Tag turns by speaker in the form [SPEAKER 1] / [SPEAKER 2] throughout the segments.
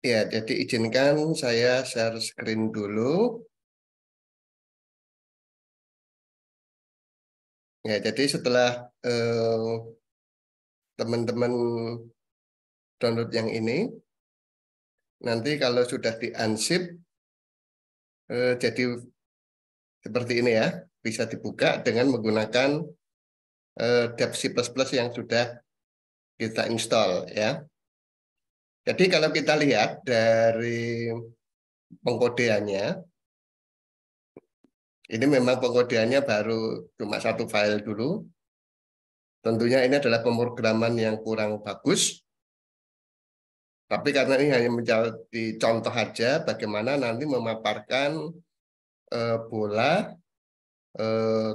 [SPEAKER 1] Ya, jadi izinkan saya share screen dulu. Ya, jadi setelah teman-teman download yang ini, nanti kalau sudah di-unzip, jadi seperti ini ya, bisa dibuka dengan menggunakan Dev C++ yang sudah kita install ya. Jadi kalau kita lihat dari pengkodeannya, ini memang pengkodeannya baru cuma satu file dulu. Tentunya ini adalah pemrograman yang kurang bagus. Tapi karena ini hanya menjadi contoh aja bagaimana nanti memaparkan bola,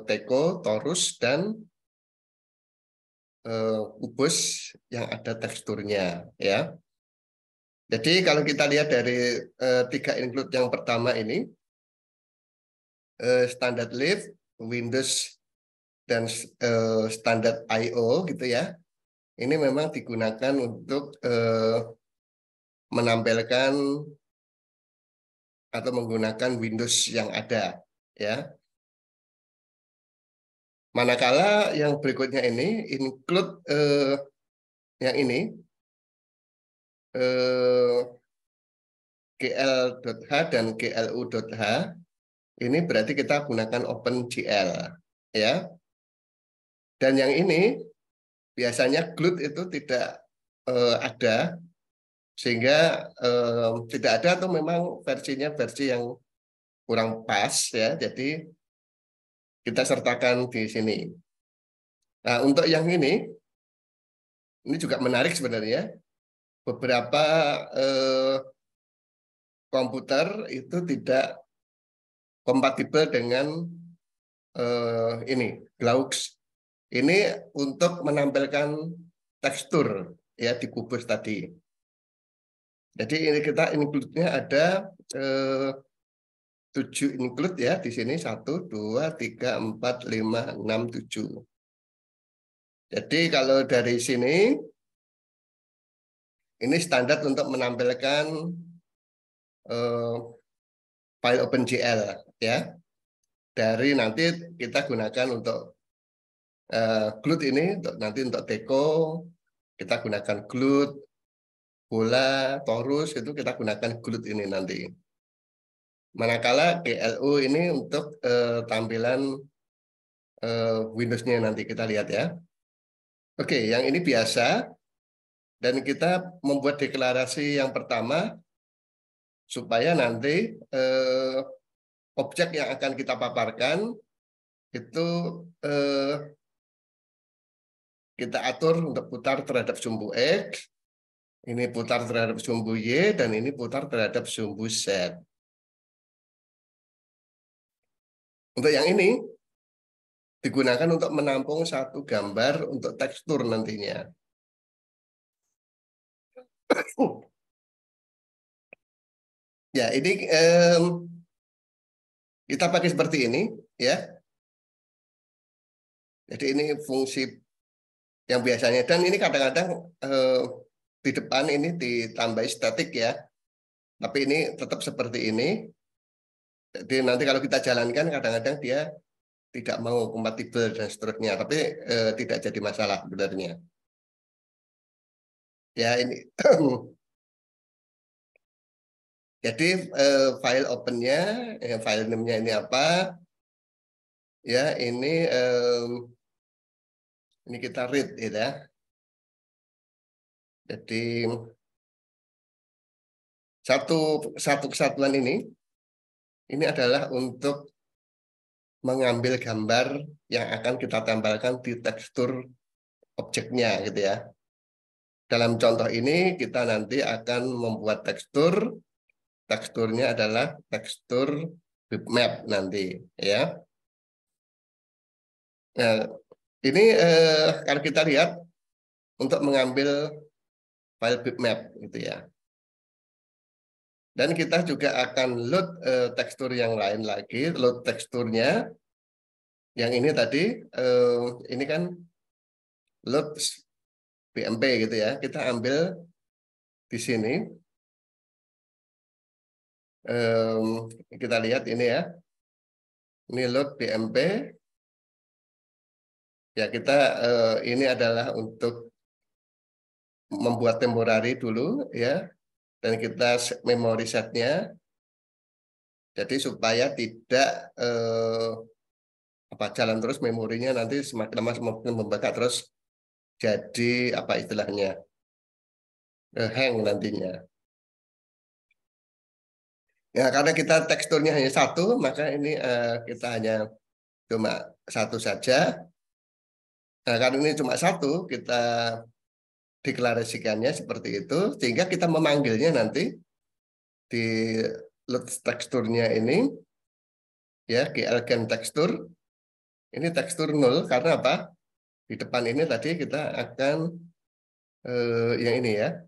[SPEAKER 1] teko, torus, dan kubus yang ada teksturnya. Ya. Jadi kalau kita lihat dari tiga include yang pertama ini, standard lift, Windows, dan standar I/O gitu ya. Ini memang digunakan untuk menampilkan atau menggunakan Windows yang ada ya. Manakala yang berikutnya ini include yang ini eh, gl.h dan glu.h ini berarti kita gunakan OpenGL ya. Dan yang ini biasanya GLUT itu tidak ada sehingga tidak ada atau memang versinya versi yang kurang pas ya. Jadi kita sertakan di sini. Nah, untuk yang ini juga menarik sebenarnya. Beberapa komputer itu tidak kompatibel dengan ini Glaux. Ini untuk menampilkan tekstur ya di kubus tadi. Jadi ini kita include-nya ada 7 include ya di sini 1, 2, 3, 4, 5, 6, 7. Jadi kalau dari sini ini standar untuk menampilkan file OpenGL ya. Dari nanti kita gunakan untuk GLUT ini nanti untuk Deco kita gunakan GLUT, bola, torus itu kita gunakan GLUT ini nanti. Manakala GLU ini untuk tampilan Windows-nya nanti kita lihat ya. Oke, yang ini biasa dan kita membuat deklarasi yang pertama supaya nanti objek yang akan kita paparkan itu kita atur untuk putar terhadap sumbu X, ini putar terhadap sumbu Y, dan ini putar terhadap sumbu Z. Untuk yang ini digunakan untuk menampung satu gambar untuk tekstur nantinya. Ya, ini kita pakai seperti ini, ya. Jadi ini fungsi yang biasanya, dan ini kadang-kadang di depan ini ditambah statik ya. Tapi ini tetap seperti ini. Jadi nanti kalau kita jalankan kadang-kadang dia tidak mau kompatibel dan seterusnya, tapi tidak jadi masalah sebenarnya. Ya ini, jadi file opennya, file name-nya ini apa? Ya ini kita read ya. Jadi satu kesatuan ini adalah untuk mengambil gambar yang akan kita tempelkan di tekstur objeknya gitu ya. Dalam contoh ini kita nanti akan membuat teksturnya adalah tekstur bitmap nanti ya. Nah, ini kalau kita lihat untuk mengambil file bitmap gitu ya. Dan kita juga akan load tekstur yang lain lagi, load teksturnya. Yang ini tadi, ini kan load BMP gitu ya. Kita ambil di sini Kita lihat ini ya. Ini load BMP. Ya kita ini adalah untuk membuat temporary dulu ya, dan kita memory setnya. Jadi supaya tidak jalan terus memorinya, nanti semakin lama semakin membengkak, terus jadi apa istilahnya hang nantinya. Ya karena kita teksturnya hanya satu, maka ini kita hanya cuma satu saja. Nah karena ini cuma satu, kita deklarasikannya seperti itu, sehingga kita memanggilnya nanti di load teksturnya ini ya, GLgen tekstur ini tekstur 0 karena apa? Di depan ini tadi kita akan yang ini ya,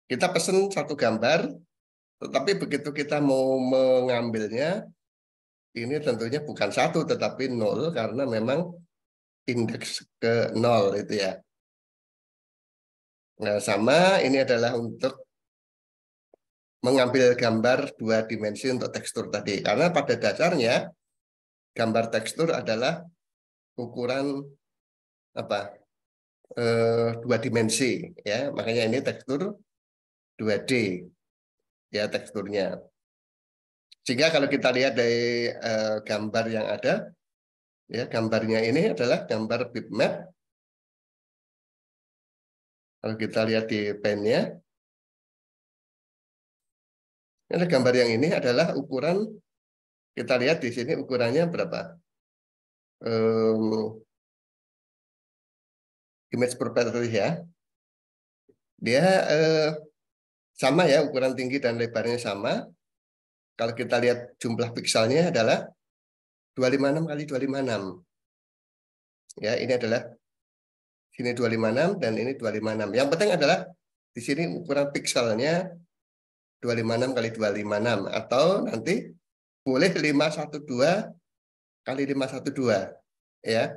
[SPEAKER 1] kita pesen satu gambar, tetapi begitu kita mau mengambilnya, ini tentunya bukan satu tetapi 0 karena memang indeks ke 0 itu ya. Nah, sama ini adalah untuk mengambil gambar 2 dimensi untuk tekstur tadi. Karena pada dasarnya gambar tekstur adalah ukuran apa? 2 dimensi ya. Makanya ini tekstur 2D ya teksturnya. Sehingga kalau kita lihat dari gambar yang ada, ya gambarnya ini adalah gambar bitmap. Kalau kita lihat di pen-nya, ini gambar yang ini adalah ukuran, kita lihat di sini ukurannya berapa? Image property ya. Dia sama ya, ukuran tinggi dan lebarnya sama. Kalau kita lihat jumlah pikselnya adalah 256 kali 256. Ya, ini adalah sini 256 dan ini 256. Yang penting adalah di sini ukuran pikselnya 256 kali 256 atau nanti boleh 512 kali 512 ya.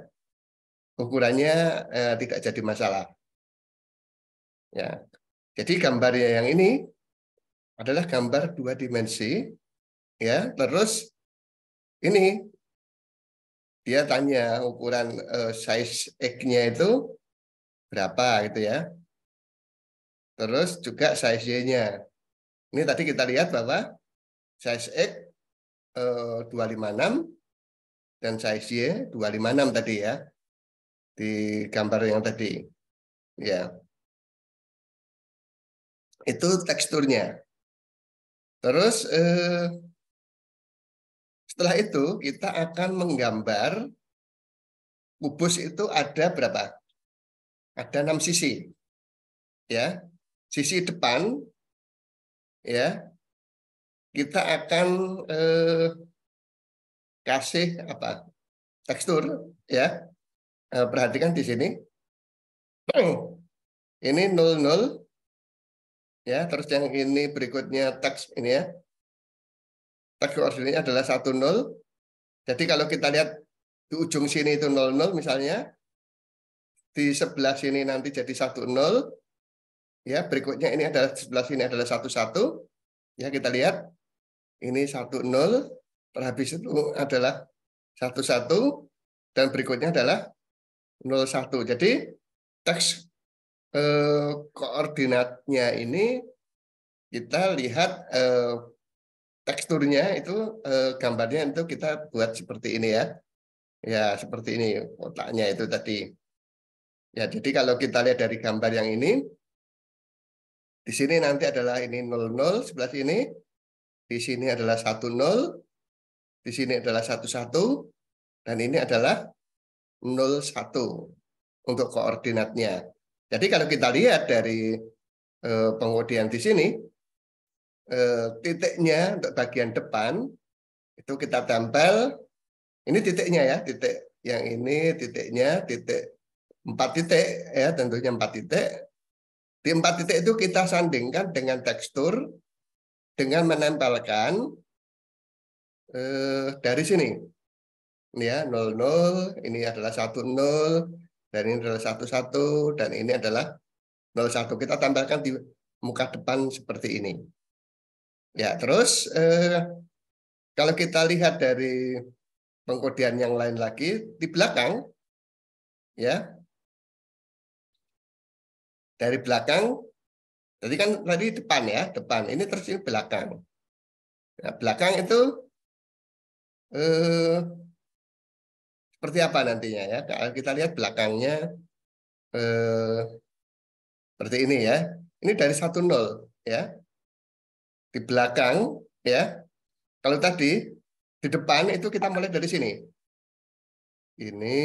[SPEAKER 1] Ukurannya tidak jadi masalah. Ya. Jadi gambarnya yang ini adalah gambar 2 dimensi ya. Terus ini dia tanya ukuran size X-nya itu berapa gitu ya. Terus juga size Y-nya. Ini tadi kita lihat bahwa size X 256 dan size Y 256 tadi ya. Di gambar yang tadi. Ya. Itu teksturnya. Terus setelah itu kita akan menggambar kubus itu ada berapa? Ada 6 sisi. Ya. Sisi depan ya. Kita akan kasih apa? Tekstur ya. Perhatikan di sini. Ini 00 ya, terus yang ini berikutnya teks ini ya. Teks koordinatnya adalah 10. Jadi kalau kita lihat di ujung sini itu 00 misalnya, di sebelah sini nanti jadi 10 ya, berikutnya ini adalah di sebelah sini adalah 11 ya, kita lihat ini 10 terhabis itu adalah 11 dan berikutnya adalah 01. Jadi teks koordinatnya ini kita lihat teksturnya itu gambarnya itu kita buat seperti ini ya. Ya, seperti ini kotaknya itu tadi. Ya, jadi kalau kita lihat dari gambar yang ini, di sini nanti adalah ini 00 sebelah sini, di sini adalah 10, di sini adalah 11, dan ini adalah 01 untuk koordinatnya. Jadi kalau kita lihat dari pengujian di sini, titiknya untuk bagian depan itu kita tempel. Ini titiknya ya, titik yang ini titiknya, titik 4 titik ya, tentunya 4 titik. Di 4 titik itu kita sandingkan dengan tekstur dengan menempelkan dari sini. Ini ya 00, ini adalah 10 dan ini adalah 11 dan ini adalah 01. Kita tambahkan di muka depan seperti ini. Ya, terus kalau kita lihat dari pengkodean yang lain lagi di belakang, ya, dari belakang, jadi kan tadi depan ya, depan. Ini terus ini belakang. Nah, belakang itu seperti apa nantinya ya? Kalau kita lihat belakangnya seperti ini ya. Ini dari 1-0 ya. Di belakang ya. Kalau tadi di depan itu kita mulai dari sini. Ini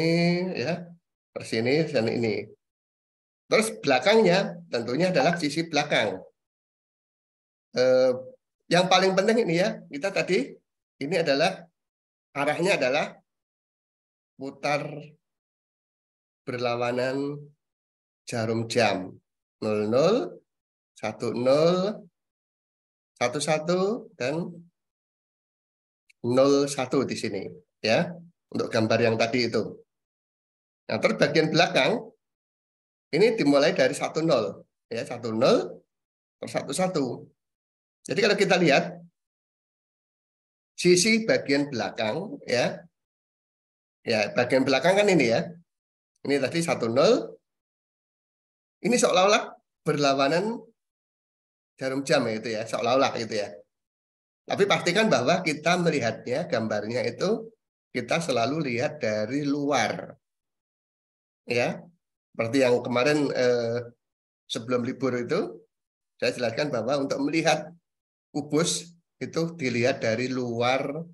[SPEAKER 1] ya, terus ini dan ini. Terus belakangnya tentunya adalah sisi belakang. Eh, yang paling penting ini ya, kita tadi ini adalah arahnya adalah putar berlawanan jarum jam 00, 10, 11 dan 01 di sini ya. Untuk gambar yang tadi itu. Nah, terus bagian belakang ini dimulai dari 10 ya, 10 terus 11. Jadi kalau kita lihat sisi bagian belakang ya. Ya, bagian belakang kan ini ya. Ini tadi 10. Ini seolah-olah berlawanan jarum jam ya itu ya, seolah-olah itu ya. Tapi pastikan bahwa kita melihatnya gambarnya itu kita selalu lihat dari luar. Ya. Seperti yang kemarin sebelum libur itu saya jelaskan bahwa untuk melihat kubus itu dilihat dari luar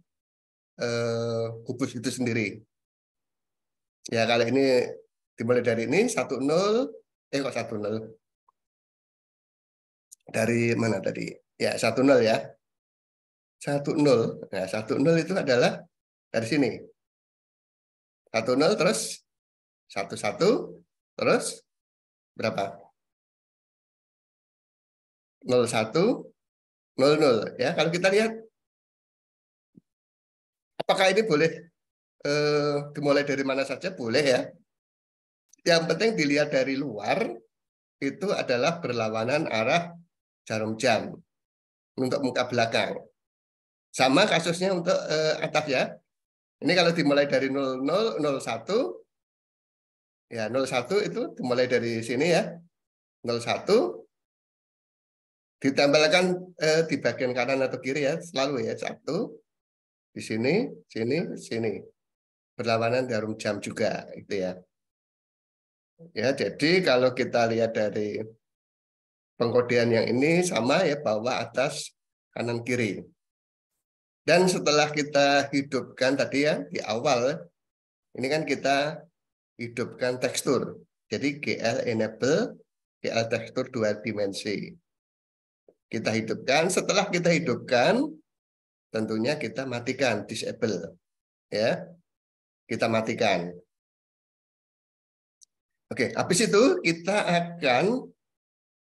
[SPEAKER 1] kubus itu sendiri. Ya, kalau ini dimulai dari ini 10, kok 10. Dari mana tadi? Ya, 10 ya. 10. Nah, 10 itu adalah dari sini. 10 terus 11 terus berapa? 01 00 ya. Kalau kita lihat apakah ini boleh dimulai dari mana saja boleh ya. Yang penting dilihat dari luar itu adalah berlawanan arah jarum jam untuk muka belakang. Sama kasusnya untuk atas ya. Ini kalau dimulai dari 00, 01, ya 01 itu dimulai dari sini ya. 01 ditempelkan di bagian kanan atau kiri ya, selalu ya. 1 di sini, sini, sini. Berlawanan jarum jam juga itu ya. Ya, jadi kalau kita lihat dari pengkodean yang ini sama ya, bawah, atas, kanan, kiri. Dan setelah kita hidupkan tadi ya di awal, ini kan kita hidupkan tekstur. Jadi GL enable, GL tekstur 2 dimensi. Kita hidupkan, setelah kita hidupkan, tentunya kita matikan, disable. Ya, kita matikan. Oke, habis itu kita akan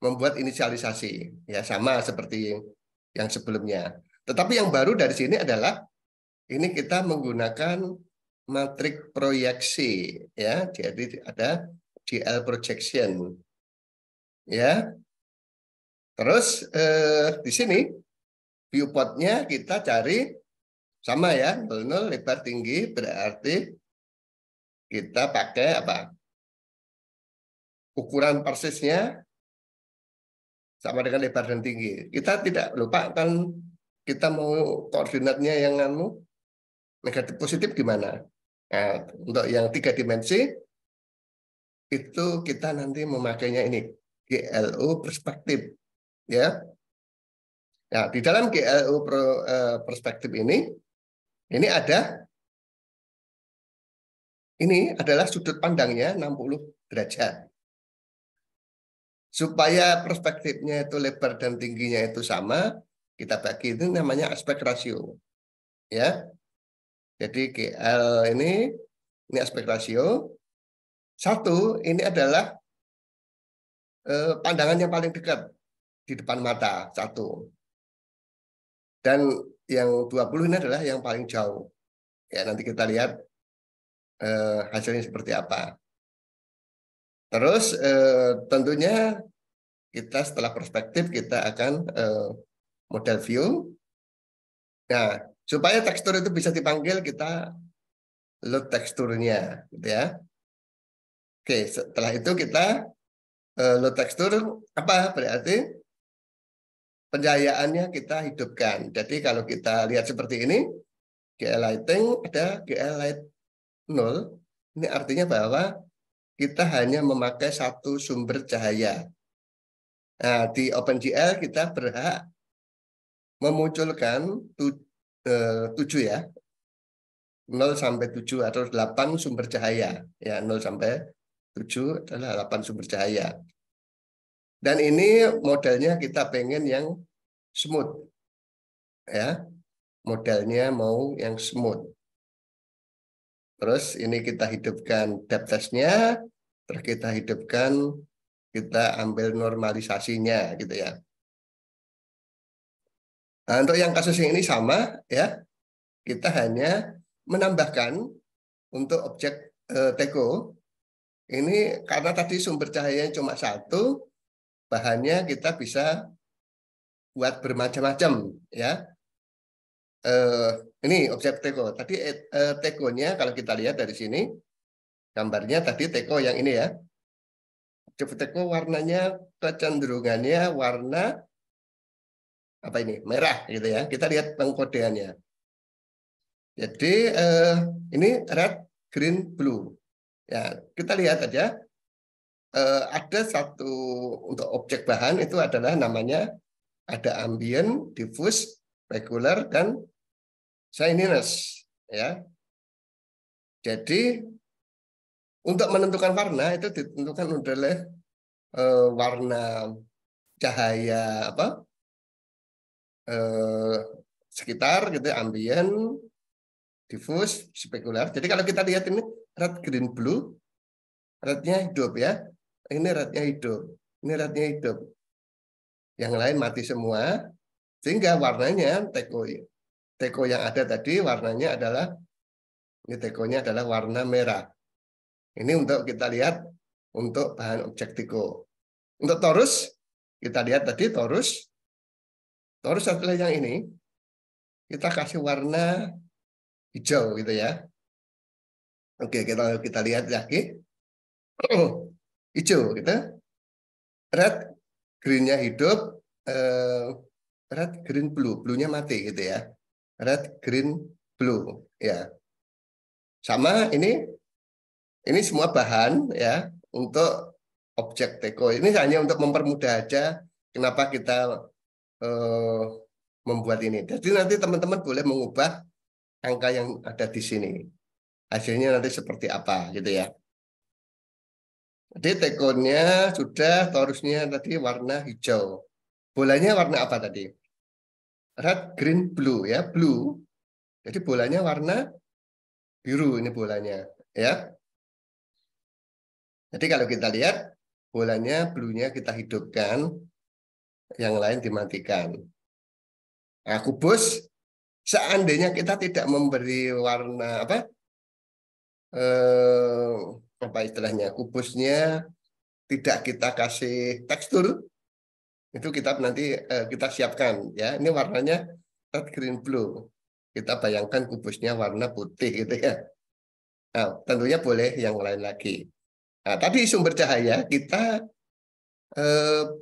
[SPEAKER 1] membuat inisialisasi. Ya, sama seperti yang sebelumnya. Tetapi yang baru dari sini adalah ini kita menggunakan matrik proyeksi ya. Jadi ada GL projection. Ya. Terus di sini viewportnya kita cari sama ya, 00 lebar tinggi berarti kita pakai apa? Ukuran persisnya sama dengan lebar dan tinggi. Kita tidak lupa kan kita mau koordinatnya yang negatif positif gimana. Nah, untuk yang 3 dimensi itu kita nanti memakainya ini GLO perspektif ya. Nah, di dalam GLO perspektif ini adalah sudut pandangnya 60 derajat. Supaya perspektifnya itu lebar dan tingginya itu sama, kita bagi itu namanya aspek rasio. Ya. Jadi GL ini aspek rasio. 1 ini adalah pandangan yang paling dekat di depan mata, 1. Dan yang 20 ini adalah yang paling jauh. Ya, nanti kita lihat hasilnya seperti apa. Terus tentunya kita setelah perspektif kita akan model view. Nah, supaya tekstur itu bisa dipanggil, kita load teksturnya, gitu ya. Oke, setelah itu kita load tekstur, apa berarti pencahayaannya kita hidupkan. Jadi kalau kita lihat seperti ini, GL lighting ada GL light 0. Ini artinya bahwa kita hanya memakai satu sumber cahaya. Nah, di OpenGL kita berhak memunculkan 7 ya, 0 sampai 7 atau 8 sumber cahaya. Ya, 0 sampai 7 adalah 8 sumber cahaya. Dan ini modelnya kita pengen yang smooth. Ya, modelnya mau yang smooth. Terus ini kita hidupkan depth test-nya, terus kita hidupkan, kita ambil normalisasinya gitu ya. Nah, untuk yang kasus yang ini sama ya, kita hanya menambahkan untuk objek teko ini, karena tadi sumber cahayanya cuma satu, bahannya kita bisa buat bermacam-macam ya. Ini objek teko. Tadi tekonya kalau kita lihat dari sini, gambarnya tadi teko yang ini ya. Objek teko warnanya kecenderungannya warna apa ini? Merah gitu ya. Kita lihat pengkodeannya. Jadi ini red, green, blue. Ya, kita lihat aja. Ada satu untuk objek bahan itu adalah namanya ada ambient, diffuse, regular, dan shininess. Ya, jadi untuk menentukan warna itu ditentukan oleh warna cahaya apa sekitar gitu, ambient, diffuse, spekular. Jadi kalau kita lihat ini red, green, blue, rednya hidup ya. Ini rednya hidup, ini rednya hidup. Yang lain mati semua, sehingga warnanya teko yang ada tadi warnanya adalah, ini tekonya adalah warna merah. Ini untuk kita lihat untuk bahan objek teko. Untuk torus, kita lihat tadi torus adalah yang ini, kita kasih warna hijau gitu ya. Oke, kita lihat lagi. Hijau gitu. Red, green-nya hidup, red, green, blue. Blue-nya mati gitu ya. Red, green, blue. Ya. Sama ini semua bahan ya untuk objek teko. Ini hanya untuk mempermudah aja kenapa kita membuat ini. Jadi nanti teman-teman boleh mengubah angka yang ada di sini. Hasilnya nanti seperti apa gitu ya. Jadi tekonya sudah, torusnya tadi warna hijau. Bolanya warna apa tadi? Red, green, blue ya, blue. Jadi bolanya warna biru ini bolanya ya. Jadi kalau kita lihat bolanya blue-nya kita hidupkan, yang lain dimatikan. Nah, kubus seandainya kita tidak memberi warna apa istilahnya, kubusnya tidak kita kasih tekstur, itu kita nanti kita siapkan ya. Ini warnanya red, green, blue. Kita bayangkan kubusnya warna putih gitu ya. Nah, tentunya boleh yang lain lagi. Nah, tadi sumber cahaya kita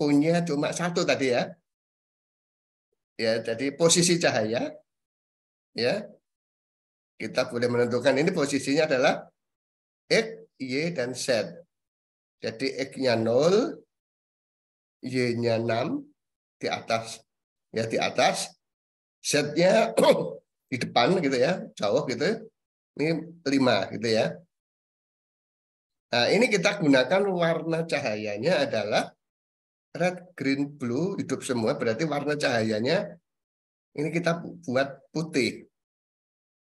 [SPEAKER 1] punya cuma satu tadi ya. Ya, jadi posisi cahaya ya. Kita boleh menentukan ini posisinya adalah X, Y, dan Z. Jadi X-nya 0, Y-nya 6 di atas ya, di atas. Z-nya di depan gitu ya, jauh gitu. Ini 5 gitu ya. Nah, ini kita gunakan warna cahayanya adalah red, green, blue, hidup semua. Berarti warna cahayanya ini kita buat putih.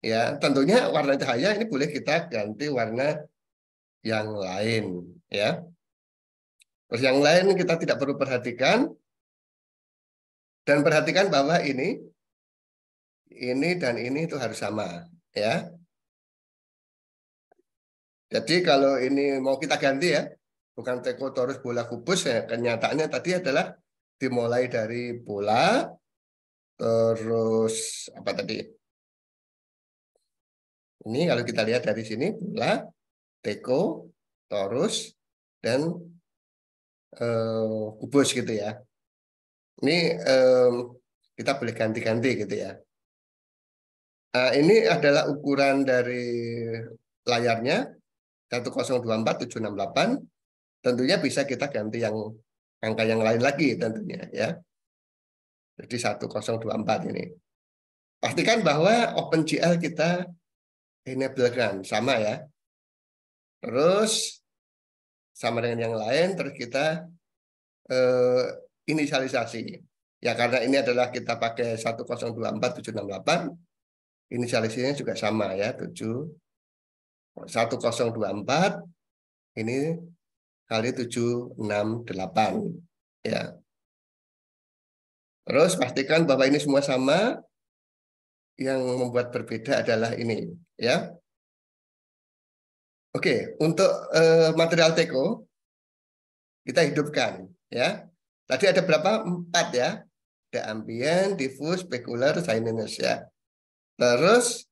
[SPEAKER 1] Ya, tentunya warna cahaya ini boleh kita ganti warna yang lain. Ya. Terus yang lain kita tidak perlu perhatikan. Dan perhatikan bahwa ini dan ini itu harus sama. Ya. Jadi kalau ini mau kita ganti ya, bukan teko, torus, bola, kubus ya, kenyataannya tadi adalah dimulai dari bola, Terus apa tadi? Ini kalau kita lihat dari sini bola, teko, torus, dan kubus gitu ya. Ini kita boleh ganti-ganti gitu ya. Nah, ini adalah ukuran dari layarnya 1024/768. Tentunya bisa kita ganti yang angka yang lain lagi tentunya ya. Jadi 1024 ini. Pastikan bahwa OpenGL kita enablekan sama ya. Terus sama dengan yang lain, terus kita inisialisasi. Ya karena ini adalah kita pakai 1024/768, inisialisasinya juga sama ya, 1024 ini kali 768 ya. Terus pastikan bahwa ini semua sama, yang membuat berbeda adalah ini ya. Oke, untuk material teko kita hidupkan ya. Tadi ada berapa? 4 ya. Ada ambient, diffuse, specular, sinus ya. Terus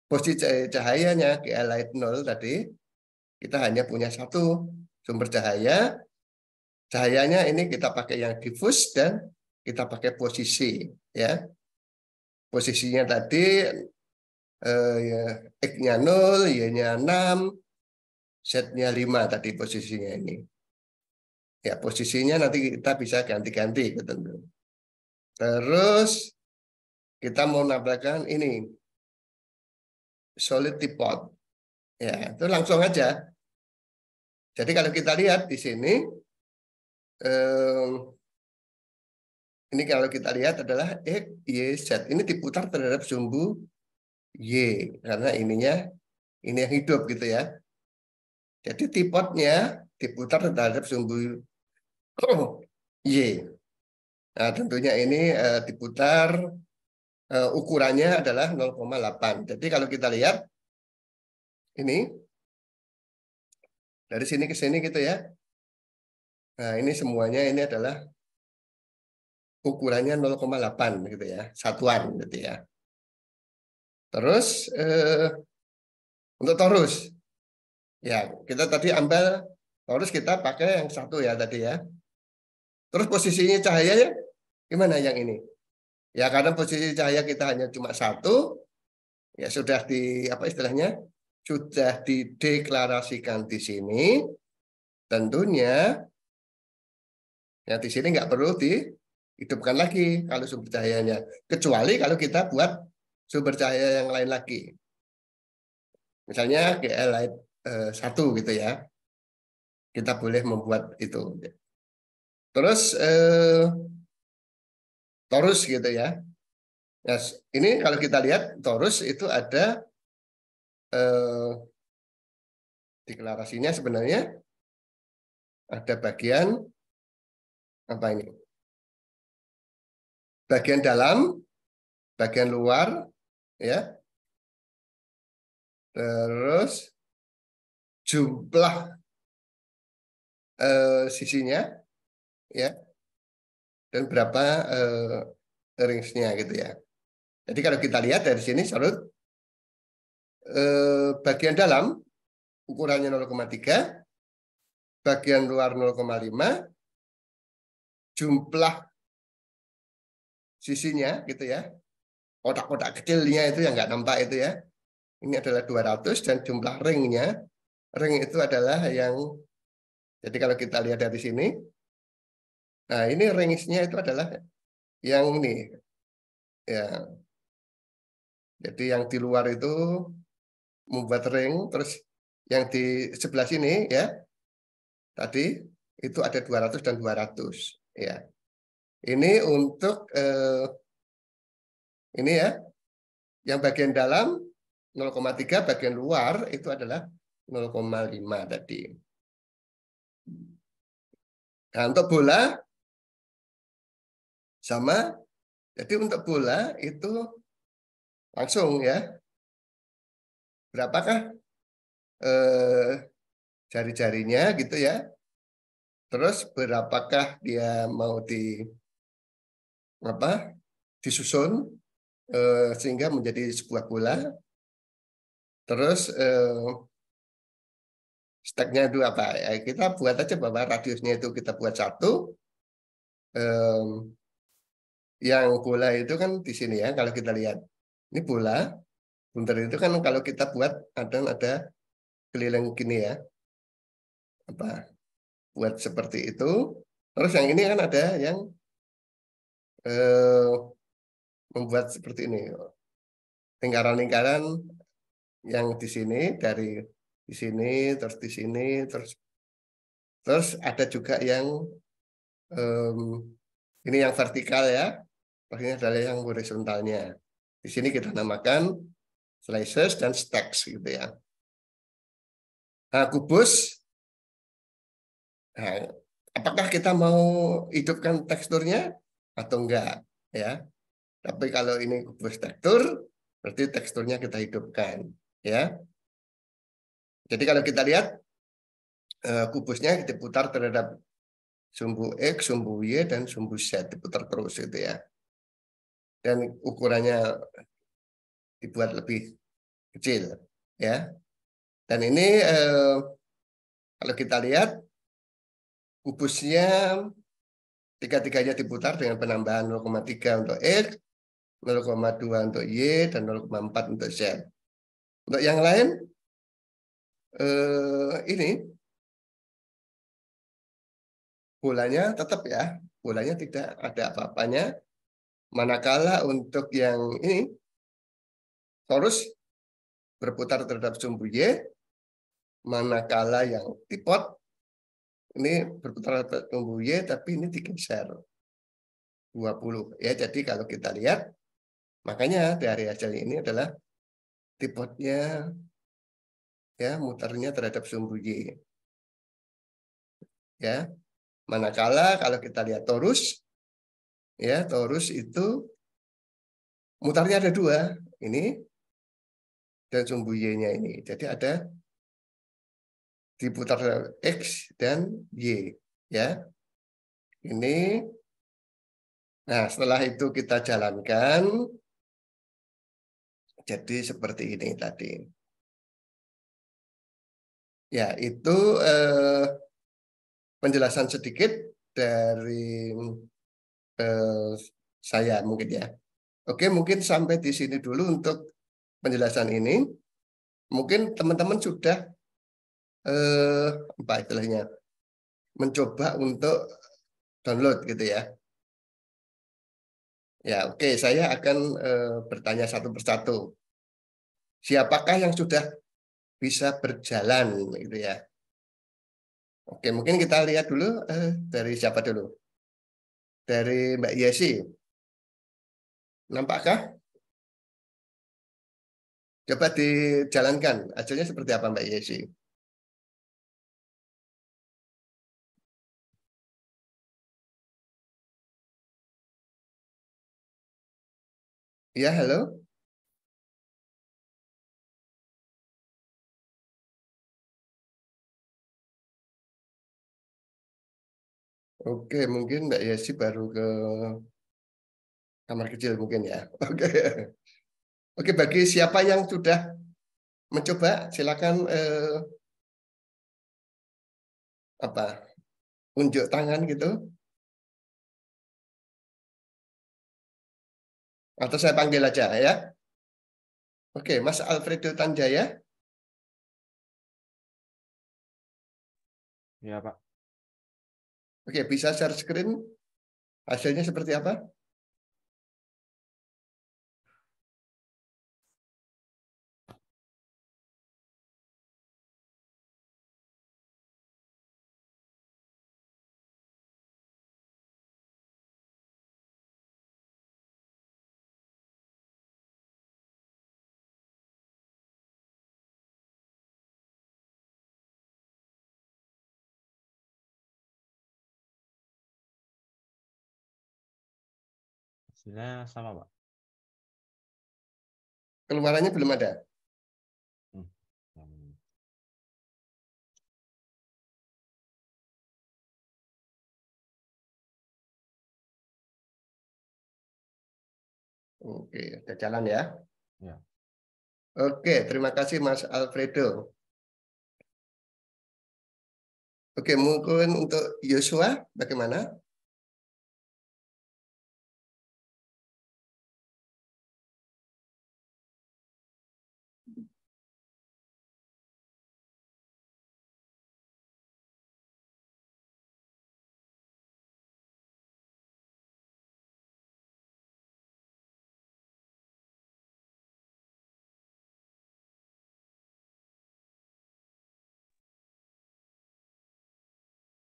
[SPEAKER 1] posisi cahayanya GL light 0 tadi kita hanya punya satu sumber cahaya. Cahayanya ini kita pakai yang diffuse dan kita pakai posisi ya. Posisinya tadi ya, X-nya 0, Y-nya 6, Z-nya 5 tadi posisinya ini. Ya, posisinya nanti kita bisa ganti-ganti gitu. Terus kita mau nambahkan ini solid tripod. Ya, itu langsung aja. Jadi kalau kita lihat di sini ini kalau kita lihat adalah X, Y, Z. Ini diputar terhadap sumbu Y karena ini yang hidup gitu ya. Jadi tripodnya diputar terhadap sumbu Y. Nah, tentunya ini diputar ukurannya adalah 0,8. Jadi kalau kita lihat ini dari sini ke sini gitu ya. Nah, ini semuanya ini adalah ukurannya 0,8 gitu ya, satuan gitu ya. Terus untuk torus, ya kita tadi ambil torus kita pakai yang satu ya tadi ya. Terus posisinya cahayanya gimana yang ini? Ya karena posisi cahaya kita hanya cuma satu, ya sudah di apa istilahnya sudah dideklarasikan di sini. Tentunya ya di sini nggak perlu dihidupkan lagi kalau sumber cahayanya, kecuali kalau kita buat sumber cahaya yang lain lagi. Misalnya GL Light 1 gitu ya. Kita boleh membuat itu. Terus torus gitu ya. Nah, ini kalau kita lihat torus itu ada deklarasinya sebenarnya ada bagian apa ini? Bagian dalam, bagian luar, ya. Terus jumlah sisinya, ya, dan berapa ringsnya gitu ya. Jadi kalau kita lihat dari sini Sarut, bagian dalam ukurannya 0,3, bagian luar 0,5, jumlah sisinya gitu ya, kotak-kotak kecilnya itu yang nggak nampak itu ya, ini adalah 200 dan jumlah ringnya, ring itu adalah yang, jadi kalau kita lihat dari sini, nah ini ringsnya itu adalah yang ini, ya, jadi yang di luar itu membuat ring, terus yang di sebelah sini ya, tadi itu ada 200 dan 200 ya. Ini untuk ini ya, yang bagian dalam 0,3, bagian luar itu adalah 0,5 tadi. Nah, untuk bola sama, jadi untuk bola itu langsung ya, berapakah jari-jarinya gitu ya, terus berapakah dia mau di apa disusun sehingga menjadi sebuah bola. Terus stacknya itu apa? Ya, kita buat aja bahwa radiusnya itu kita buat 1. Yang bola itu kan di sini ya. Kalau kita lihat ini bola, bunter itu kan kalau kita buat ada keliling gini ya, apa? Buat seperti itu. Terus yang ini kan ada yang eh, membuat seperti ini, lingkaran-lingkaran yang di sini dari di sini terus di sini terus ada juga yang em, ini yang vertikal ya, ini adalah yang horizontalnya. Di sini kita namakan slices dan stacks gitu ya. Nah, kubus, nah, apakah kita mau hidupkan teksturnya atau enggak ya? Tapi kalau ini kubus tekstur, berarti teksturnya kita hidupkan ya. Jadi kalau kita lihat kubusnya diputar terhadap sumbu X, sumbu Y, dan sumbu Z diputar terus itu ya. Dan ukurannya dibuat lebih kecil ya. Dan ini kalau kita lihat kubusnya tiga-tiganya diputar dengan penambahan 0,3 untuk X, 0,2 untuk Y, dan 0,4 untuk Z. Untuk yang lain ini bolanya tetap ya, bolanya tidak ada apa-apanya. Manakala untuk yang ini torus berputar terhadap sumbu Y, manakala yang tipot ini berputar terhadap sumbu Y tapi ini digeser 20 ya. Jadi kalau kita lihat makanya dari hasil ini adalah tipotnya ya muternya terhadap sumbu Y ya. Manakala kalau kita lihat torus ya, torus itu mutarnya ada 2, ini dan sumbu Y-nya ini. Jadi ada diputar X dan Y ya. Ini nah setelah itu kita jalankan jadi seperti ini tadi. Ya, itu penjelasan sedikit dari eh, saya mungkin ya. Oke, mungkin sampai di sini dulu untuk penjelasan ini. Mungkin teman-teman sudah apa istilahnya mencoba untuk download gitu ya. Ya, oke, saya akan bertanya satu persatu. Siapakah yang sudah bisa berjalan gitu ya? Oke, mungkin kita lihat dulu dari siapa dulu? Dari Mbak Yesi. Nampakkah? Coba dijalankan. Hasilnya seperti apa Mbak Yesi? Ya, halo. Oke, mungkin Mbak Yesi baru ke kamar kecil mungkin ya. Oke. Oke, bagi siapa yang sudah mencoba, silakan apa unjuk tangan gitu. Atau saya panggil aja ya. Oke, Mas Alfredo Tanjaya.
[SPEAKER 2] Ya, Pak.
[SPEAKER 1] Oke, bisa share screen. Hasilnya seperti apa?
[SPEAKER 2] Hasilnya sama, Pak.
[SPEAKER 1] Keluarannya belum ada.
[SPEAKER 2] Hmm.
[SPEAKER 1] Oke, udah jalan ya.
[SPEAKER 2] Ya.
[SPEAKER 1] Oke, terima kasih Mas Alfredo. Oke, mungkin untuk Yosua bagaimana?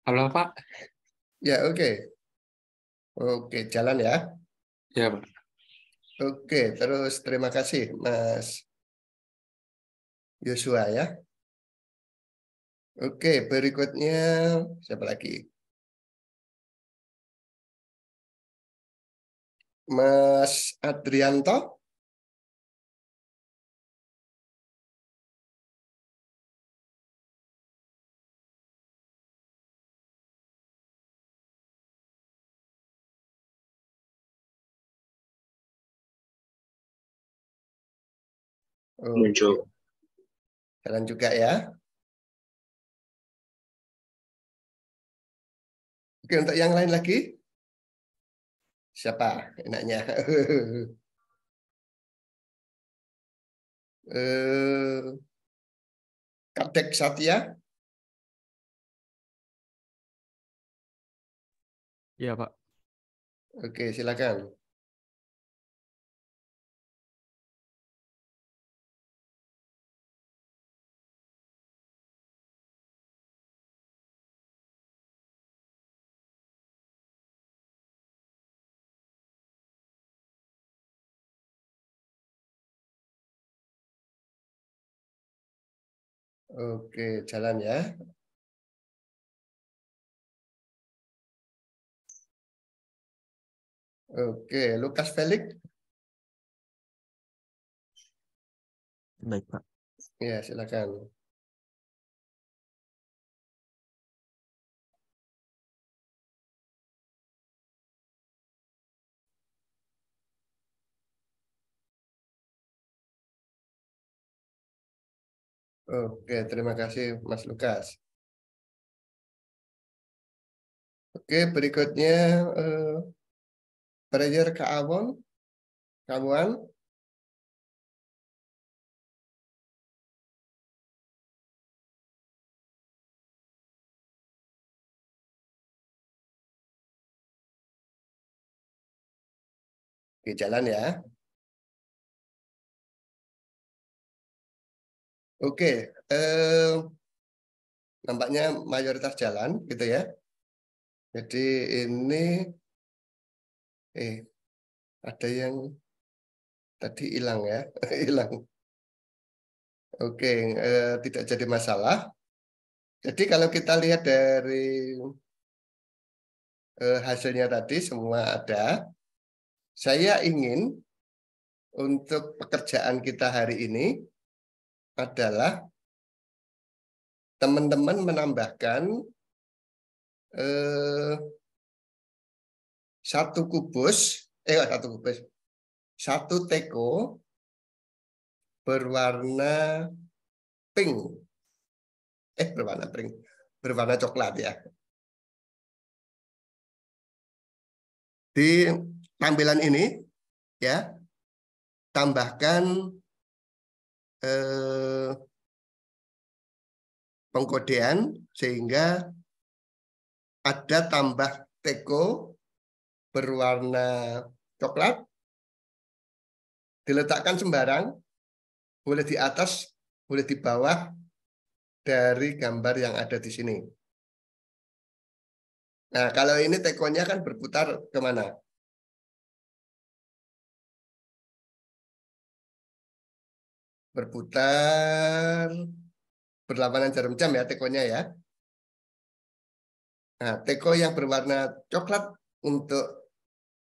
[SPEAKER 3] Halo Pak,
[SPEAKER 1] Ya, oke. Oke, jalan ya.
[SPEAKER 3] ya Pak.
[SPEAKER 1] Oke, terus terima kasih Mas Yosua ya. Oke, berikutnya siapa lagi? Mas Adrianto. Oke,
[SPEAKER 3] Muncul.
[SPEAKER 1] jalan juga ya. Oke, untuk yang lain lagi? Siapa enaknya? Kadek Satya.
[SPEAKER 2] Iya, Pak.
[SPEAKER 1] Oke, silakan. Oke, jalan ya. Oke, Lukas Felix.
[SPEAKER 2] Baik, Pak.
[SPEAKER 1] Ya, silakan. Oke, terima kasih Mas Lukas. Oke, berikutnya Prayer Kaawon. Kawan. Oke, jalan ya. Oke, nampaknya mayoritas jalan gitu ya. Jadi ini ada yang tadi hilang ya, hilang. Oke, tidak jadi masalah. Jadi kalau kita lihat dari hasilnya tadi semua ada. Saya ingin untuk pekerjaan kita hari ini adalah teman-teman menambahkan eh, satu satu teko berwarna pink, berwarna coklat ya. Di tampilan ini ya, tambahkan pengkodean sehingga ada tambah teko berwarna coklat, diletakkan sembarang, boleh di atas, boleh di bawah dari gambar yang ada di sini. Nah, kalau ini tekonya kan berputar kemana? Berputar berlawanan jarum jam ya tekonya ya. Nah, teko yang berwarna coklat untuk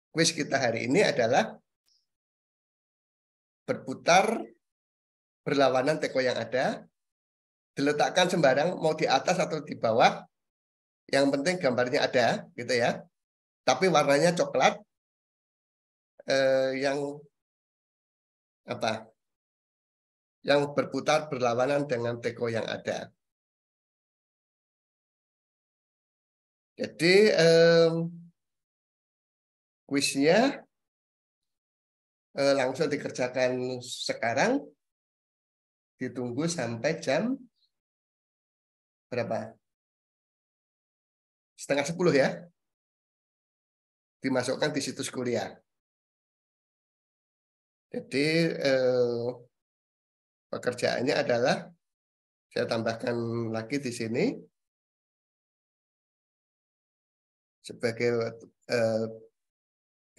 [SPEAKER 1] kuis kita hari ini adalah berputar berlawanan teko yang ada, diletakkan sembarang mau di atas atau di bawah, yang penting gambarnya ada gitu ya. Tapi warnanya coklat, yang apa? Yang berputar berlawanan dengan teko yang ada. Jadi kuisnya langsung dikerjakan sekarang, ditunggu sampai jam berapa? 9:30 ya. Dimasukkan di situs kuliah. Jadi pekerjaannya adalah saya tambahkan lagi di sini sebagai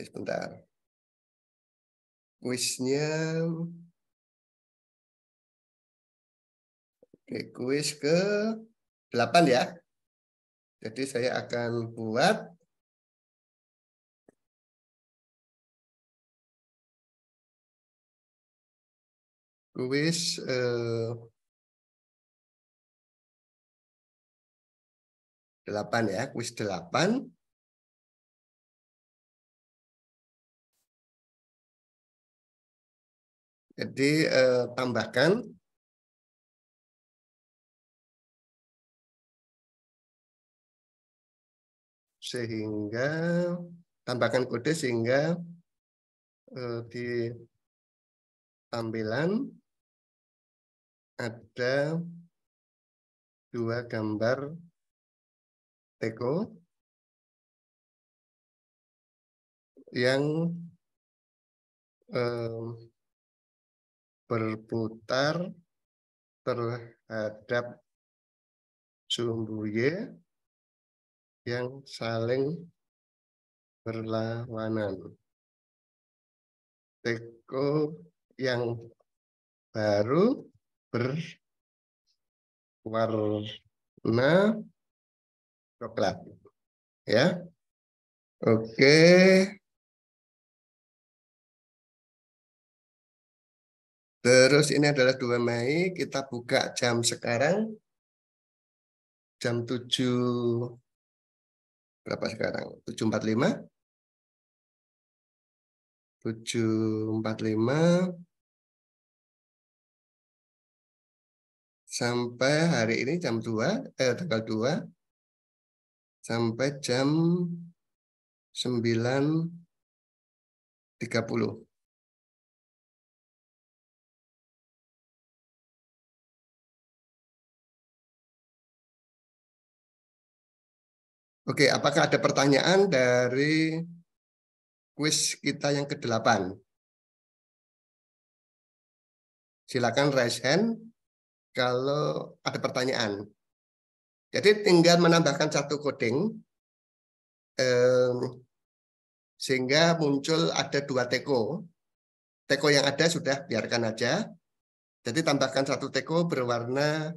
[SPEAKER 1] sebentar. Kuisnya kuis ke 8 ya. Jadi saya akan buat kuis 8 ya, kuis 8. Jadi tambahkan sehingga tambahkan kode sehingga di tampilan ada 2 gambar teko yang berputar terhadap sumbu Y yang saling berlawanan. Teko yang baru berwarna coklat. Ya. Oke. Terus ini adalah 2 Mei, kita buka jam sekarang. Jam 7 berapa sekarang? 7.45. 7.45 sampai hari ini jam 2, tanggal 2 sampai jam 9.30. Oke, apakah ada pertanyaan dari kuis kita yang ke-8? Silakan raise hand kalau ada pertanyaan. Jadi tinggal menambahkan satu coding sehingga muncul ada 2 teko. Teko yang ada sudah biarkan aja. Jadi tambahkan satu teko berwarna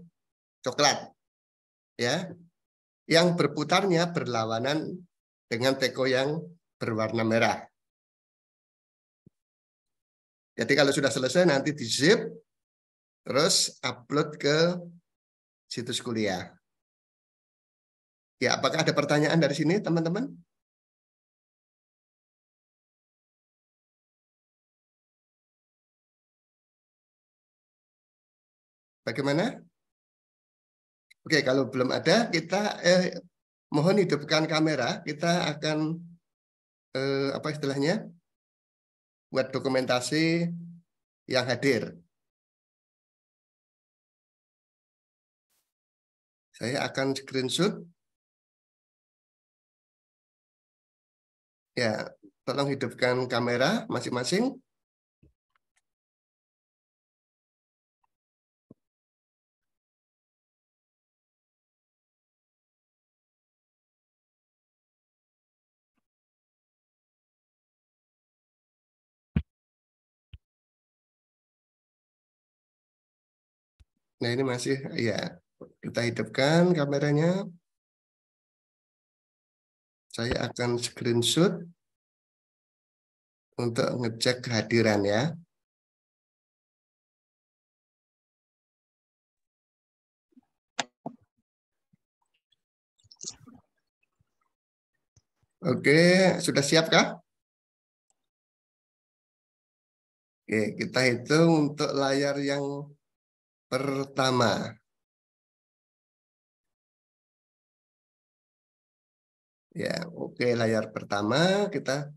[SPEAKER 1] coklat, ya, yang berputarnya berlawanan dengan teko yang berwarna merah. Jadi kalau sudah selesai nanti di zip, terus upload ke situs kuliah. Ya, apakah ada pertanyaan dari sini, teman-teman? Bagaimana? Oke, kalau belum ada, kita mohon hidupkan kamera. Kita akan apa istilahnya? Buat dokumentasi yang hadir. Saya akan screenshot. Ya, tolong hidupkan kamera masing-masing. Nah, ini masih, ya, kita hidupkan kameranya. Saya akan screenshot untuk ngecek kehadiran ya. Oke, sudah siap kah? Oke, kita hitung untuk layar yang pertama. Ya, oke, layar pertama kita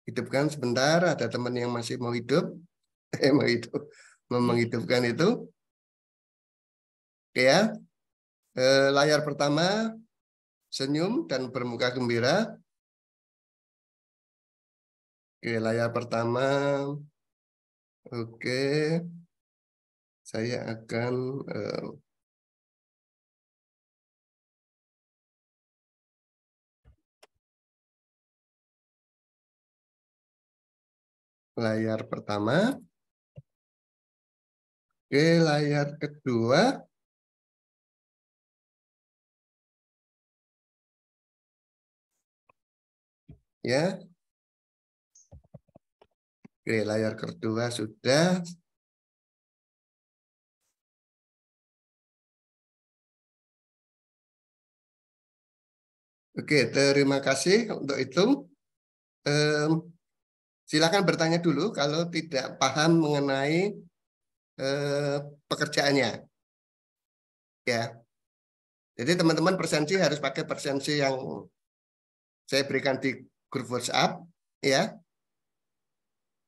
[SPEAKER 1] hidupkan sebentar. Ada teman yang masih mau hidup, mau menghidupkan itu. Oke ya, layar pertama senyum dan bermuka gembira. Oke, layar pertama. Oke, saya akan layar pertama. Oke, layar kedua. Ya. Oke, layar kedua sudah. Oke, terima kasih untuk itu. Silakan bertanya dulu kalau tidak paham mengenai pekerjaannya. Ya, jadi teman-teman presensi harus pakai presensi yang saya berikan di grup WhatsApp, ya.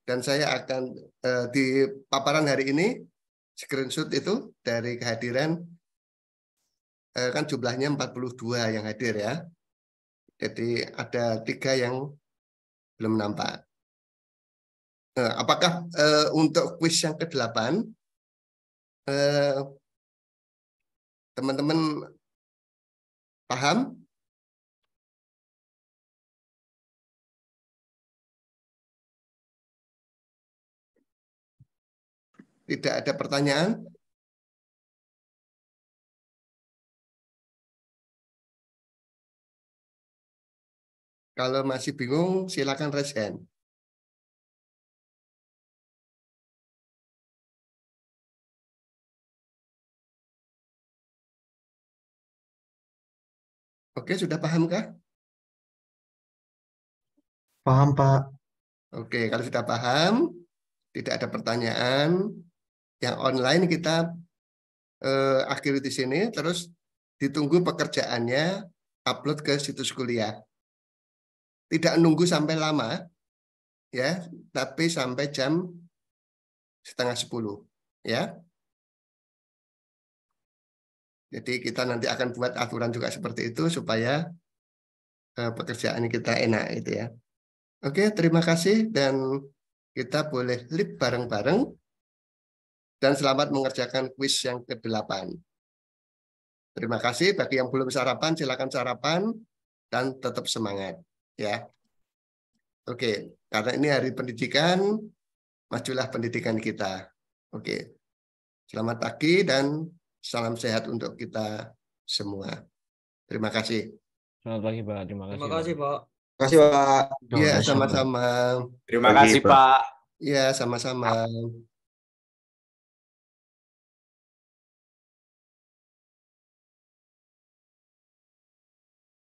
[SPEAKER 1] Dan saya akan di paparan hari ini screenshot itu dari kehadiran kan jumlahnya 42 yang hadir ya. Jadi ada 3 yang belum nampak. Apakah untuk kuis yang ke-8 teman-teman paham? Tidak ada pertanyaan? Kalau masih bingung, silakan raise hand. Oke, sudah pahamkah?
[SPEAKER 3] Paham, Pak.
[SPEAKER 1] Oke, kalau sudah paham, tidak ada pertanyaan. Yang online kita akhiri di sini, terus ditunggu pekerjaannya upload ke situs kuliah. Tidak nunggu sampai lama, ya, tapi sampai jam 9:30, ya. Jadi kita nanti akan buat aturan juga seperti itu supaya pekerjaan kita enak, itu ya. Oke, terima kasih dan kita boleh lip bareng-bareng. Dan selamat mengerjakan kuis yang ke-8. Terima kasih. Bagi yang belum sarapan, silakan sarapan dan tetap semangat. Ya, oke. Karena ini hari pendidikan, majulah pendidikan kita. Oke. Selamat pagi dan salam sehat untuk kita semua. Terima kasih.
[SPEAKER 2] Selamat pagi, Pak. Terima kasih.
[SPEAKER 4] Terima kasih, Pak.
[SPEAKER 3] Terima kasih, Pak.
[SPEAKER 1] Ya, sama-sama.
[SPEAKER 5] Terima kasih, Pak.
[SPEAKER 1] Ya, sama-sama.